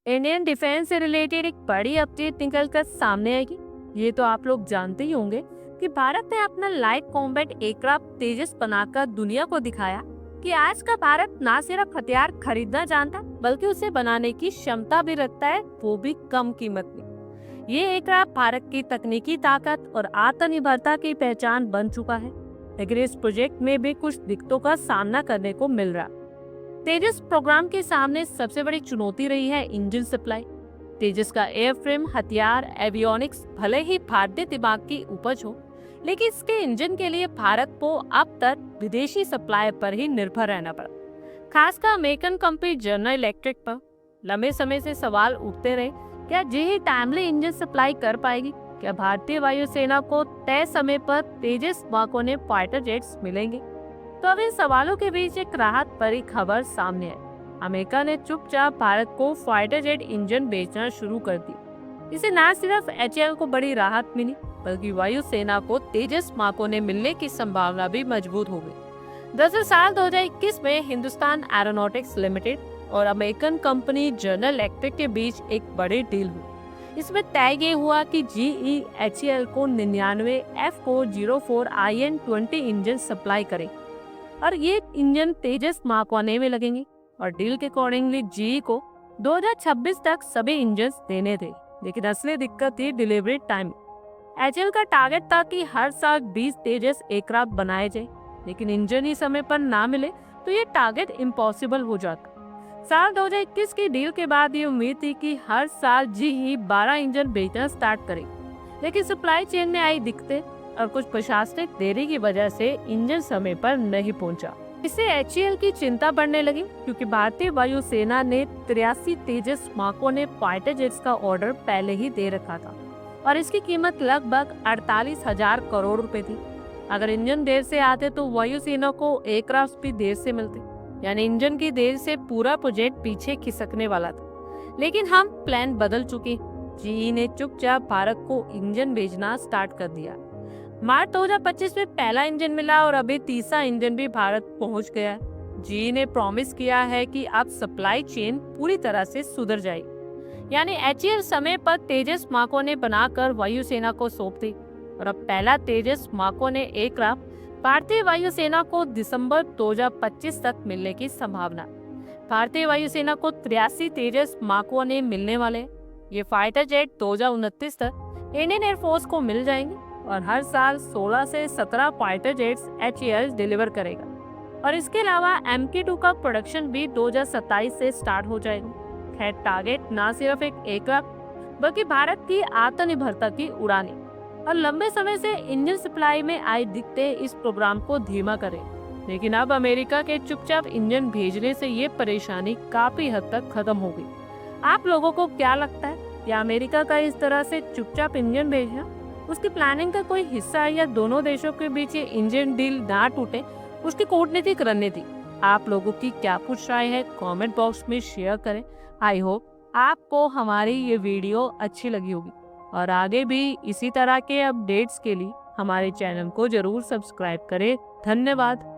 Indian defence से related एक बड़ी अपडेट निकल कर सामने आएगी। ये तो आप लोग जानते ही होंगे कि भारत ने अपना लाइट कॉम्बैट एयरक्राफ्ट तेजस बनाकर दुनिया को दिखाया कि आज का भारत ना सिर्फ हथियार खरीदना जानता बल्कि उसे बनाने की क्षमता भी रखता है, वो भी कम कीमत में। ये एयरक्राफ्ट भारत की तकनीकी ताकत और आत्मनिर्भरता की पहचान बन चुका है, लेकिन इस प्रोजेक्ट में भी कुछ दिक्कतों का सामना करने को मिल रहा। तेजस प्रोग्राम के सामने सबसे बड़ी चुनौती रही है इंजन सप्लाई। तेजस का एयरफ्रेम, हथियार, एवियोनिक्स भले ही भारतीय दिमाग की उपज हो, लेकिन इसके इंजन के लिए भारत को अब तक विदेशी सप्लाई पर ही निर्भर रहना पड़ा। खासकर अमेरिकन कंपनी जनरल इलेक्ट्रिक पर लंबे समय से सवाल उठते रहे, क्या जी टाइमली इंजन सप्लाई कर पाएगी? क्या भारतीय वायुसेना को तय समय पर तेजस मार्क फाइटर जेट्स मिलेंगे? तो अब इन सवालों के बीच एक राहत भरी खबर सामने है। अमेरिका ने चुपचाप भारत को फाइटर जेट इंजन बेचना शुरू कर दी। इसे न सिर्फ एचएएल को बड़ी राहत मिली, बल्कि वायुसेना को तेजस मार्कोने मिलने की संभावना भी मजबूत हो गई। दरअसल साल 2021 में हिंदुस्तान एरोनॉटिक्स लिमिटेड और अमेरिकन कंपनी जनरल इलेक्ट्रिक के बीच एक बड़ी डील हुई। इसमें तय ये हुआ कि GE को 99 F404 IN-20 इंजन सप्लाई करे और ये इंजन तेजस मार्क 1 में लगेंगे। और डील के अकॉर्डिंगली जीई को 2026 तक सभी इंजन देने थे, लेकिन असली दिक्कत थी डिलीवरी टाइम। एचएएल का टारगेट था कि हर साल 20 तेजस एयरक्राफ्ट बनाए जाए, लेकिन इंजन ही समय पर ना मिले तो ये टारगेट इम्पॉसिबल हो जाता। साल 2021 की डील के बाद ये उम्मीद थी कि हर साल जीई 12 इंजन बेचना स्टार्ट करेगी, लेकिन सप्लाई चेन में आई दिक्कतें और कुछ प्रशासनिक देरी की वजह से इंजन समय पर नहीं पहुंचा। इससे एचएएल की चिंता बढ़ने लगी, क्योंकि भारतीय वायुसेना ने 83 तेजस मार्क फाइटर जेट्स का ऑर्डर पहले ही दे रखा था और इसकी कीमत लगभग 48,000 करोड़ रुपए थी। अगर इंजन देर से आते तो वायुसेना को एयरक्राफ्ट भी देर से मिलते, यानी इंजन की देर से पूरा प्रोजेक्ट पीछे खिसकने वाला था। लेकिन हम प्लान बदल चुके। जीई ने चुपचाप भारत को इंजन भेजना स्टार्ट कर दिया। मार्च 2025 में पहला इंजन मिला और अभी तीसरा इंजन भी भारत पहुंच गया। जीई ने प्रॉमिस किया है कि अब सप्लाई चेन पूरी तरह से सुधर जाएगी, यानी एचएएल समय पर तेजस मार्क बनाकर वायुसेना को सौंप दी और अब पहला तेजस मार्क एयरक्राफ्ट भारतीय वायुसेना को दिसंबर 2025 तक मिलने की संभावना। भारतीय वायुसेना को 83 तेजस मार्क 1 मिलने वाले। ये फाइटर जेट 2029 तक इंडियन एयरफोर्स को मिल जाएंगे और हर साल 16 से 17 फाइटर जेट्स एचएएल डिलीवर करेगा। और इसके अलावा MK2 का प्रोडक्शन भी 2027 से स्टार्ट हो जाएगा। खैर, टारगेट ना सिर्फ एक एयरक्राफ्ट बल्कि भारत की आत्मनिर्भरता की उड़ानें और लंबे समय से इंजन सप्लाई में आई दिक्कतें इस प्रोग्राम को धीमा करें। लेकिन अब अमेरिका के चुपचाप इंजन भेजने से ये परेशानी काफी हद तक खत्म हो गई। आप लोगों को क्या लगता है, या अमेरिका का इस तरह से चुपचाप इंजन भेजना उसकी प्लानिंग का कोई हिस्सा है, या दोनों देशों के बीच ये इंजन डील ना टूटे उसकी कूटनीतिक रणनीति? आप लोगों की क्या कुछ राय है, कमेंट बॉक्स में शेयर करें। आई होप आपको हमारी ये वीडियो अच्छी लगी होगी और आगे भी इसी तरह के अपडेट्स के लिए हमारे चैनल को जरूर सब्सक्राइब करें। धन्यवाद।